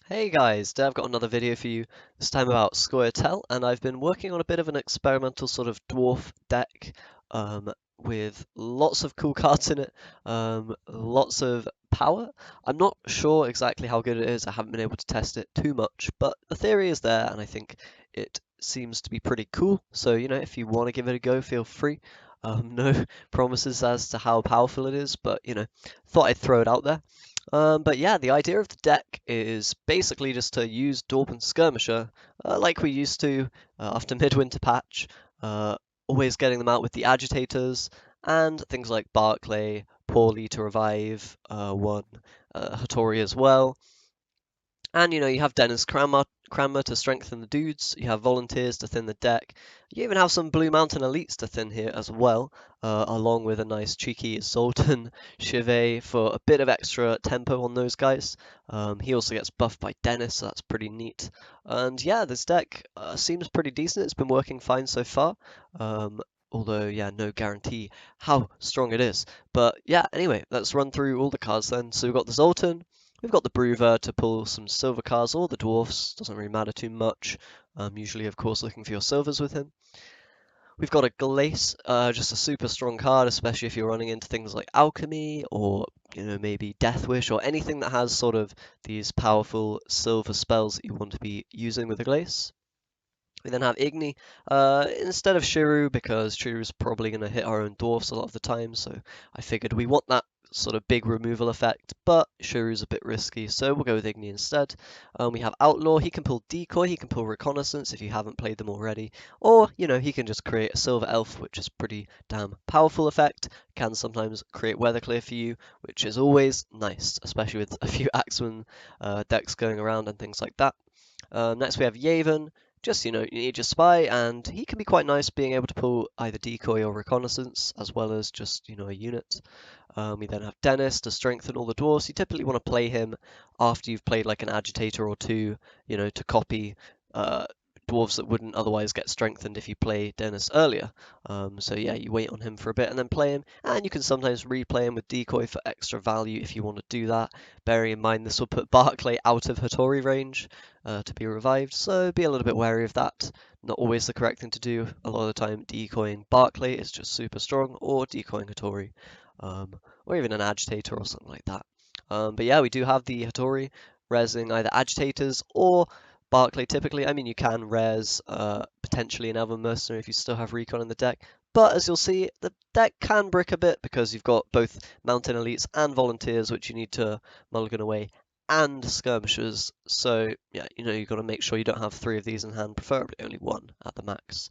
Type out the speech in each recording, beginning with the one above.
Hey guys, today I've got another video for you, this time about Scoia'tael, and I've been working on a bit of an experimental sort of dwarf deck with lots of cool cards in it, lots of power. I'm not sure exactly how good it is, I haven't been able to test it too much, but the theory is there and I think it seems to be pretty cool, so if you want to give it a go, feel free. No promises as to how powerful it is, but thought I'd throw it out there. But yeah, the idea of the deck is basically just to use Dorban Skirmisher like we used to after Midwinter Patch, uh, always getting them out with the agitators and things like Barclay, Paulie to revive one, Hattori as well. And you have Dennis Cranmer to strengthen the dudes, you have volunteers to thin the deck, you even have some Blue Mountain elites to thin here as well, along with a nice cheeky Zoltan Chivet for a bit of extra tempo on those guys. He also gets buffed by Dennis, so that's pretty neat. And yeah, this deck seems pretty decent, it's been working fine so far. Although, yeah, no guarantee how strong it is. But yeah, anyway, let's run through all the cards then. So we've got the Zoltan, we've got the Broover to pull some silver cards, or the Dwarfs, doesn't really matter too much. Usually, of course, looking for your silvers with him. We've got a Glace, just a super strong card, especially if you're running into things like Alchemy, or maybe Death Wish, or anything that has sort of these powerful silver spells that you want to be using with a Glace. We then have Igni instead of Shiru, because Shiru's probably going to hit our own dwarfs a lot of the time, so I figured we want that sort of big removal effect, but Shiru's a bit risky, so we'll go with Igni instead. We have Outlaw, he can pull Decoy, he can pull Reconnaissance if you haven't played them already, or, he can just create a Silver Elf, which is pretty damn powerful effect, can sometimes create Weatherclear for you, which is always nice, especially with a few Axeman decks going around and things like that. Next we have Yavin, just, you need your spy, and he can be quite nice being able to pull either decoy or reconnaissance, as well as just, a unit. We then have Dennis to strengthen all the dwarves. You typically want to play him after you've played like an agitator or two, to copy uh, dwarves that wouldn't otherwise get strengthened if you play Dennis earlier. So yeah, you wait on him for a bit and then play him, and you can sometimes replay him with decoy for extra value if you want to do that. Bearing in mind this will put Barclay out of Hattori range to be revived, so be a little bit wary of that. Not always the correct thing to do. A lot of the time, decoying Barclay is just super strong, or decoying Hattori, or even an agitator or something like that. But yeah, we do have the Hattori resing either agitators or Barclay typically. I mean, you can res potentially another mercenary if you still have recon in the deck, but as you'll see, the deck can brick a bit because you've got both mountain elites and volunteers, which you need to mulligan away, and skirmishers. So yeah, you've got to make sure you don't have three of these in hand, preferably only one at the max.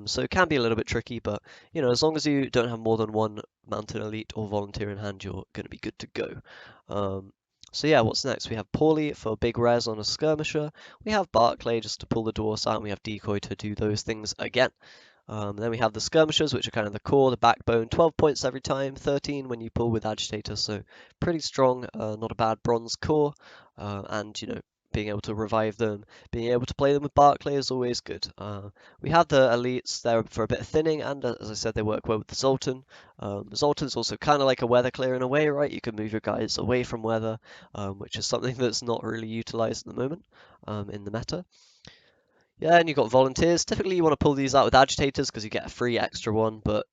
So it can be a little bit tricky, but as long as you don't have more than one mountain elite or volunteer in hand, you're going to be good to go. So yeah, what's next? We have Paulie for big res on a skirmisher. We have Barclay just to pull the dwarfs out, and we have Decoy to do those things again. Then we have the skirmishers, which are kind of the core, the backbone. 12 points every time, 13 when you pull with agitator, so pretty strong. Not a bad bronze core, and being able to revive them, being able to play them with Barclay is always good. We have the elites there for a bit of thinning, and as I said, they work well with the Zoltan. Zoltan's also kind of like a weather clear in a way, right? You can move your guys away from weather, which is something that's not really utilized at the moment in the meta. Yeah, and you've got volunteers. Typically, you want to pull these out with agitators because you get a free extra one, but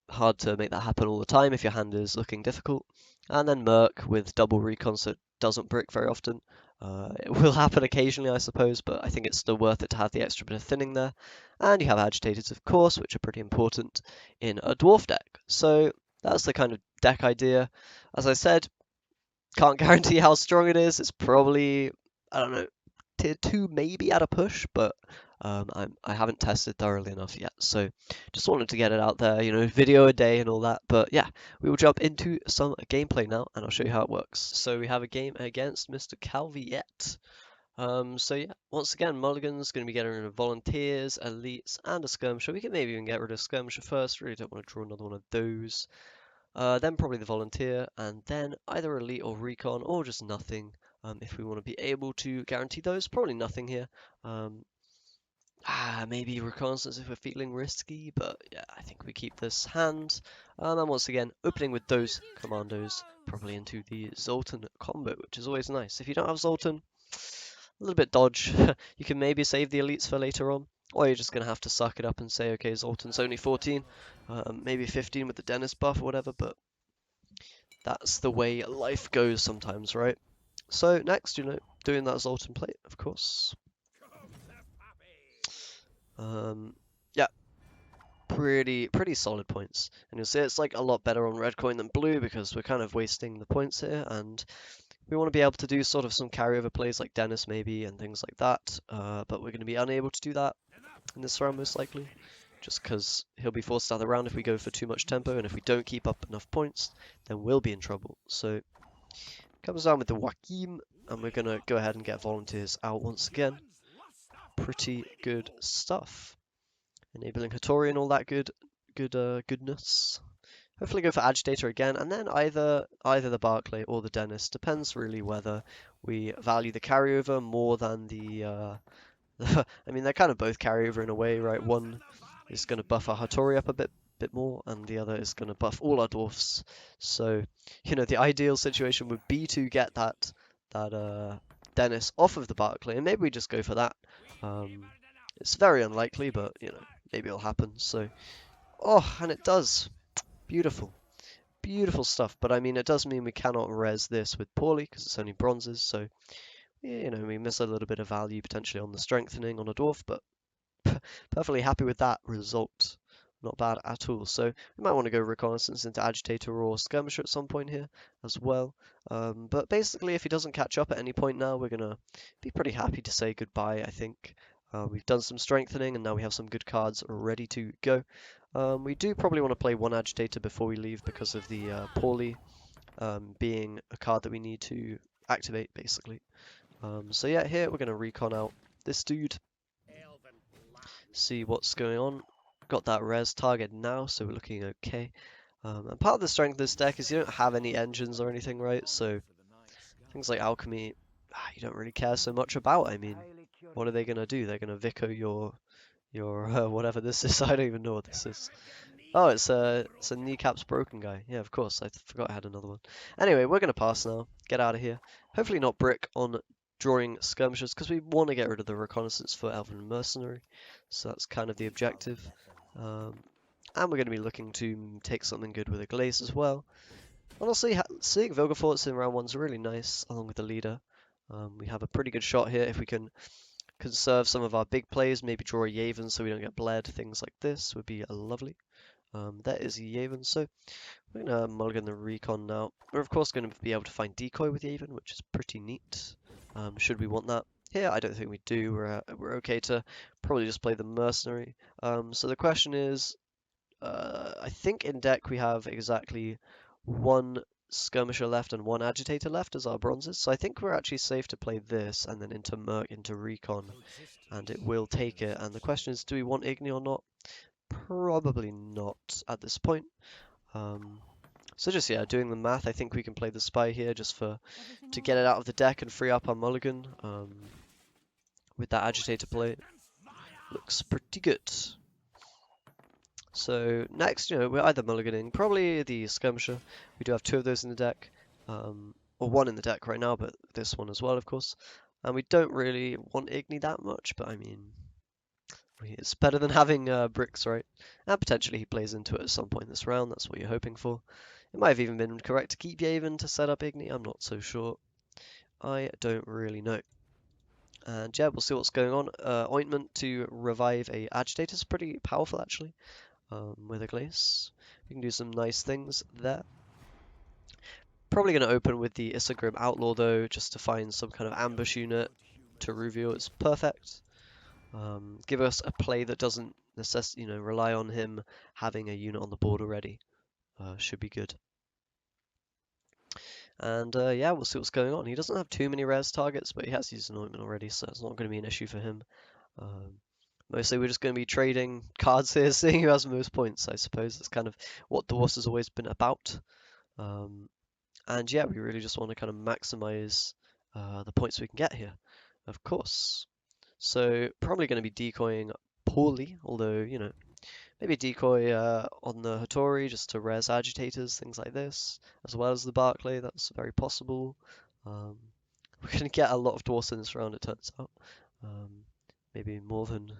hard to make that happen all the time if your hand is looking difficult. And then Merc with double recon, so it doesn't brick very often. It will happen occasionally, I suppose, but I think it's still worth it to have the extra bit of thinning there. And you have agitators, of course, which are pretty important in a dwarf deck. So that's the kind of deck idea. As I said, can't guarantee how strong it is. It's probably, I don't know, tier 2 maybe at a push, but I haven't tested thoroughly enough yet. So just wanted to get it out there, video a day and all that. But yeah, we will jump into some gameplay now and I'll show you how it works. So we have a game against Mr. Calviet. So yeah, once again, Mulligan's going to be getting rid of volunteers, elites, and a skirmisher. We can maybe even get rid of skirmisher first. Really don't want to draw another one of those. Then probably the volunteer, and then either elite or recon, or just nothing. If we want to be able to guarantee those, probably nothing here. Maybe reconnaissance if we're feeling risky, but yeah, I think we keep this hand. And once again, opening with those commandos, probably into the Zoltan combo, which is always nice. If you don't have Zoltan, A little bit dodge. You can maybe save the elites for later on, or you're just going to have to suck it up and say, okay, Zoltan's only 14, maybe 15 with the Dennis buff or whatever, but that's the way life goes sometimes, right? So next, doing that Zoltan plate, of course. Yeah, pretty solid points. And you'll see it's like a lot better on red coin than blue because we're kind of wasting the points here, and we want to be able to do sort of some carryover plays like Dennis maybe and things like that, but we're going to be unable to do that in this round most likely, just because he'll be forced out of the round if we go for too much tempo, and if we don't keep up enough points, then we'll be in trouble. So comes down with the Joachim, and we're going to go ahead and get volunteers out once again. Pretty good stuff. Enabling Hattori and all that goodness. Hopefully go for Agitator again, and then either the Barclay or the Dennis. Depends really whether we value the carryover more than the I mean, they're kind of both carryover in a way, right? One is going to buff our Hattori up a bit more, and the other is going to buff all our dwarfs. So, the ideal situation would be to get that Dennis off of the Barclay, and maybe we just go for that. It's very unlikely, but maybe it'll happen. So, oh, and it does. Beautiful. Beautiful stuff, but I mean, it does mean we cannot res this with poorly because it's only bronzes, so we miss a little bit of value potentially on the strengthening on a dwarf, but perfectly happy with that result. Not bad at all. So we might want to go reconnaissance into agitator or skirmisher at some point here as well. But basically, if he doesn't catch up at any point now, we're gonna be pretty happy to say goodbye, I think. We've done some strengthening, and now we have some good cards ready to go. We do probably want to play one agitator before we leave because of the poorly being a card that we need to activate, basically. So yeah, here we're going to recon out this dude, see what's going on. Got that res target now, so we're looking okay. And part of the strength of this deck is you don't have any engines or anything, right? So things like alchemy, you don't really care so much about. I mean, what are they going to do? They're going to Vico your whatever this is. I don't even know what this is. Oh, it's a kneecaps broken guy. Yeah, of course. I forgot I had another one. Anyway, we're gonna pass now. Get out of here. Hopefully not brick on drawing skirmishers because we want to get rid of the reconnaissance for Elven Mercenary. So that's kind of the objective. And we're going to be looking to take something good with a glaze as well. Honestly, seeing Vilgefortz in round 1 is really nice along with the leader. We have a pretty good shot here if we can conserve some of our big plays, maybe draw a Yaven so we don't get bled. Things like this would be lovely. That is Yavin, so we're going to mulligan the recon now. We're of course going to be able to find decoy with Yavin, which is pretty neat. Should we want that? Here, I don't think we do. We're okay to probably just play the mercenary. So the question is, I think in deck we have exactly one skirmisher left and one agitator left as our bronzes. So I think we're actually safe to play this and then into Merc, into recon, and it will take it. And the question is, do we want Igni or not? Probably not at this point. So just doing the math, I think we can play the spy here just to get it out of the deck and free up our mulligan. With that agitator play, looks pretty good. So next, we're either mulliganing, probably the skirmisher. We do have 2 of those in the deck, or 1 in the deck right now, but this one as well, of course. And we don't really want Igni that much, but I mean, it's better than having bricks, right? And potentially he plays into it at some point this round. That's what you're hoping for. It might have even been correct to keep Yavin to set up Igni. I'm not so sure. I don't really know. And yeah, we'll see what's going on. Ointment to revive a agitator is pretty powerful, actually, with a glaze. We can do some nice things there. Probably going to open with the Isengrim Outlaw, though, just to find some kind of ambush unit to reveal. It's perfect. Give us a play that doesn't rely on him having a unit on the board already. Should be good. And yeah, we'll see what's going on. He doesn't have too many res targets, but he has used an ointment already, so it's not going to be an issue for him. Mostly we're just going to be trading cards here, seeing who has the most points, I suppose. That's kind of what Dwarves has always been about. And yeah, we really just want to kind of maximize the points we can get here, of course. So probably going to be decoying poorly, although, maybe decoy on the Hattori just to res agitators, things like this, as well as the Barclay. That's very possible. We're gonna get a lot of dwarfs in this round, it turns out. Maybe more than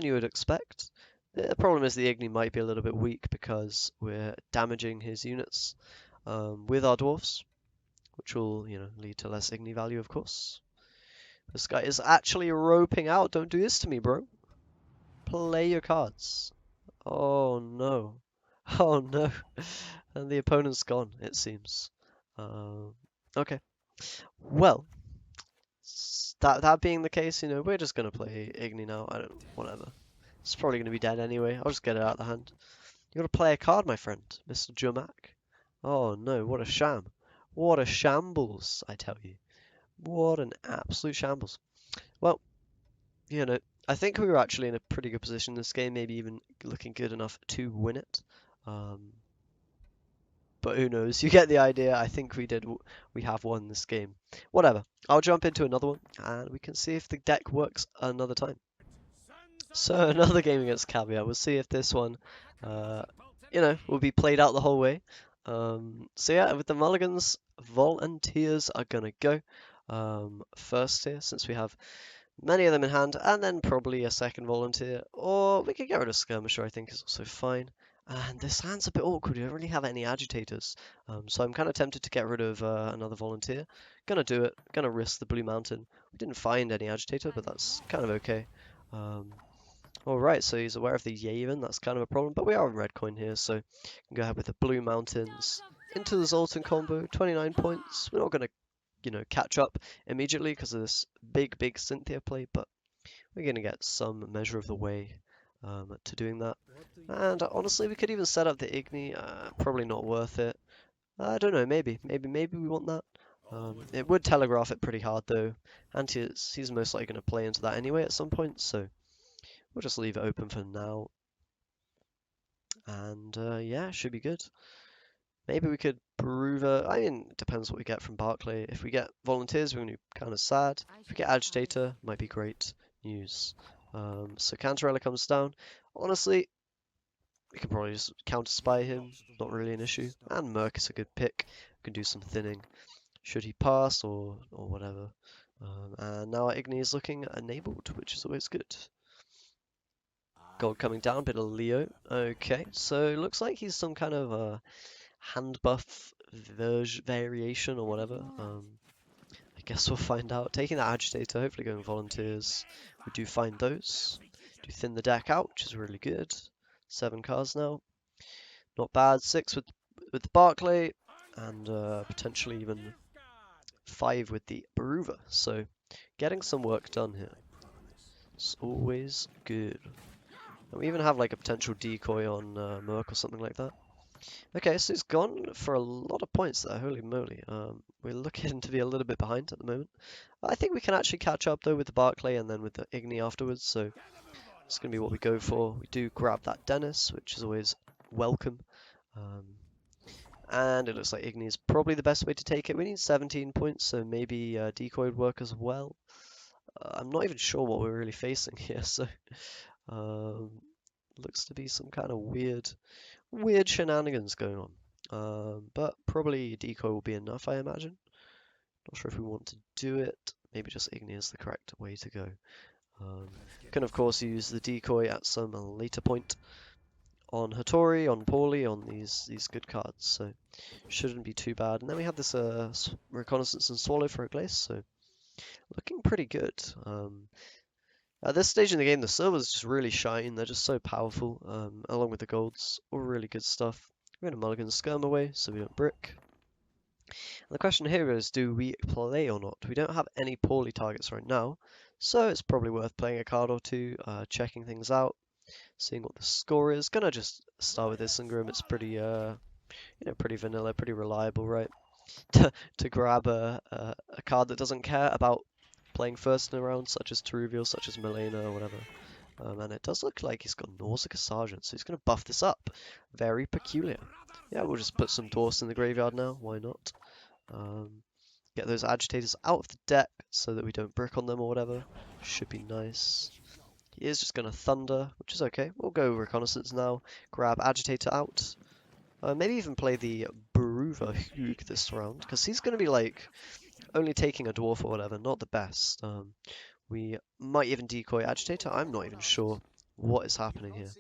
you would expect. The problem is the Igni might be a little bit weak because we're damaging his units with our dwarfs, which will, lead to less Igni value, of course. This guy is actually roping out. Don't do this to me, bro. Play your cards. Oh no. Oh no. And the opponent's gone, it seems. Okay. Well, that being the case, we're just gonna play Igni now. Whatever. It's probably gonna be dead anyway. I'll just get it out of the hand. You gotta play a card, my friend, Mr. Jumak. Oh no, what a sham. What a shambles, I tell you. What an absolute shambles. Well, I think we were actually in a pretty good position in this game, maybe even looking good enough to win it. But who knows? You get the idea. I think we have won this game. Whatever. I'll jump into another one, and we can see if the deck works another time. So another game against Caveat. We'll see if this one, will be played out the whole way. So yeah, with the mulligans, volunteers are gonna go first here, since we have many of them in hand, and then probably a second volunteer, or we could get rid of skirmisher. I think is also fine. And this hand's a bit awkward. We don't really have any agitators, so I'm kind of tempted to get rid of another volunteer. Gonna do it. Gonna risk the blue mountain. We didn't find any agitator, but that's kind of okay. Alright, so he's aware of the Yavin, that's kind of a problem, but we are on red coin here, so we can go ahead with the blue mountains into the Zoltan combo, 29 points. We're not going to, catch up immediately because of this big Cynthia play, but we're going to get some measure of the way to doing that. And honestly, we could even set up the Igni, probably not worth it. I don't know, maybe we want that. It would telegraph it pretty hard though, and he's most likely going to play into that anyway at some point, so we'll just leave it open for now. And yeah, should be good. Maybe we could Baruva. I mean, it depends what we get from Barclay. If we get volunteers, we're going to be kind of sad. If we get agitator, might be great news. So Cantarella comes down. Honestly, we can probably just counter spy him. Not really an issue. And Merc is a good pick. We can do some thinning. Should he pass or whatever. And now our Igni is looking enabled, which is always good. Gold coming down, bit of Leo. Okay, so it looks like he's some kind of a hand buff variation or whatever. I guess we'll find out. Taking that agitator, hopefully going volunteers. We do find those. Do thin the deck out, which is really good. 7 cards now. Not bad. 6 with the Barclay, and potentially even 5 with the Baruva. So getting some work done here. It's always good. And we even have like a potential decoy on Merc or something like that. Okay, so he's gone for a lot of points there, holy moly. We're looking to be a little bit behind at the moment. I think we can actually catch up though with the Barclay and then with the Igni afterwards, so it's going to be what we go for. We do grab that Dennis, which is always welcome. And it looks like Igni is probably the best way to take it. We need 17 points, so maybe decoy would work as well. I'm not even sure what we're really facing here, so looks to be some kind of weird shenanigans going on. But probably decoy will be enough, I imagine. Not sure if we want to do it. Maybe just Igni is the correct way to go. Can of course use the decoy at some later point on Hattori, on Paulie, on these good cards, so shouldn't be too bad. And then we have this reconnaissance and swallow for a glace, so looking pretty good. At this stage in the game, the silvers just really shine. They're just so powerful, along with the golds. All really good stuff. We're going to mulligan skirm away so we don't brick. And the question here is, do we play or not? We don't have any poorly targets right now, so it's probably worth playing a card or two, checking things out, seeing what the score is. Gonna just start with this Ingram. It's pretty, pretty vanilla, pretty reliable, right? to grab a card that doesn't care about playing first in a round, such as Teruvial, such as Milena, or whatever. And it does look like he's got Nausicaa Sergeant, so he's going to buff this up. Very peculiar. Yeah, we'll just put some Dwarfs in the graveyard now, why not? Get those agitators out of the deck so that we don't brick on them or whatever. Should be nice. He is just going to Thunder, which is okay. We'll go Reconnaissance now, grab Agitator out. Maybe even play the Baruva Hugh this round, because he's going to be like only taking a dwarf or whatever, not the best. We might even decoy agitator. I'm not even sure what is happening here.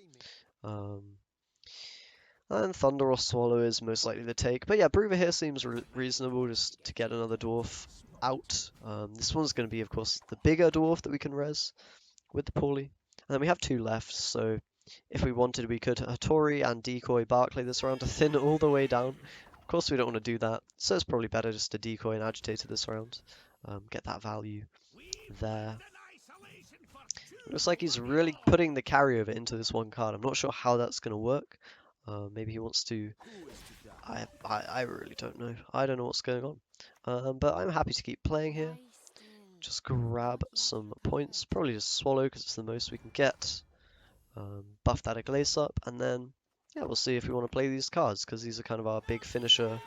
And Thunder or Swallow is most likely the take. But yeah, Brewer here seems reasonable just to get another dwarf out. This one's going to be, of course, the bigger dwarf that we can res with the Paulie. And then we have 2 left, so if we wanted, we could Hattori and decoy Barclay this round to thin it all the way down. Of course, we don't want to do that, so it's probably better just to decoy and agitator this round. Get that value there. It looks like he's really putting the carryover into this one card. I'm not sure how that's going to work. Maybe he wants to... I really don't know. I don't know what's going on. But I'm happy to keep playing here. Just grab some points. Probably just Swallow because it's the most we can get. Buff that a Glaze up, and then yeah, we'll see if we want to play these cards because these are kind of our big finisher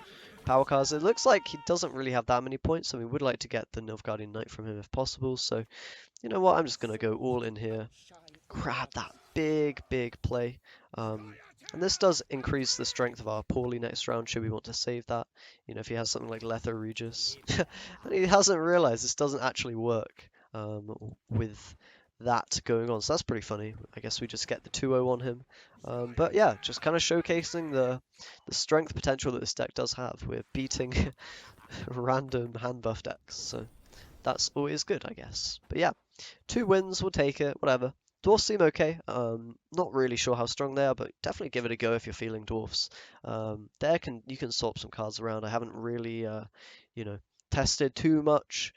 power cards. It looks like he doesn't really have that many points, so we would like to get the Nilfgaardian Knight from him if possible. So you know what, I'm just gonna go all in here, grab that big play. And this does increase the strength of our Paulie next round, should we want to save that. You know, if he has something like Letho Regis. And he hasn't realized this doesn't actually work with that going on. So that's pretty funny. I guess we just get the 2-0 on him. But yeah, just kind of showcasing the strength potential that this deck does have. We're beating random hand buff decks. So that's always good, I guess. But yeah, 2 wins, we'll take it, whatever. Dwarfs seem okay. Not really sure how strong they are, but definitely give it a go if you're feeling dwarfs. You can swap some cards around. I haven't really, you know, tested too much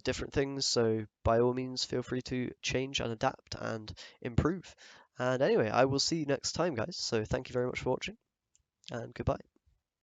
different things, so by all means feel free to change and adapt and improve. And anyway, I will see you next time, guys. So thank you very much for watching, and goodbye.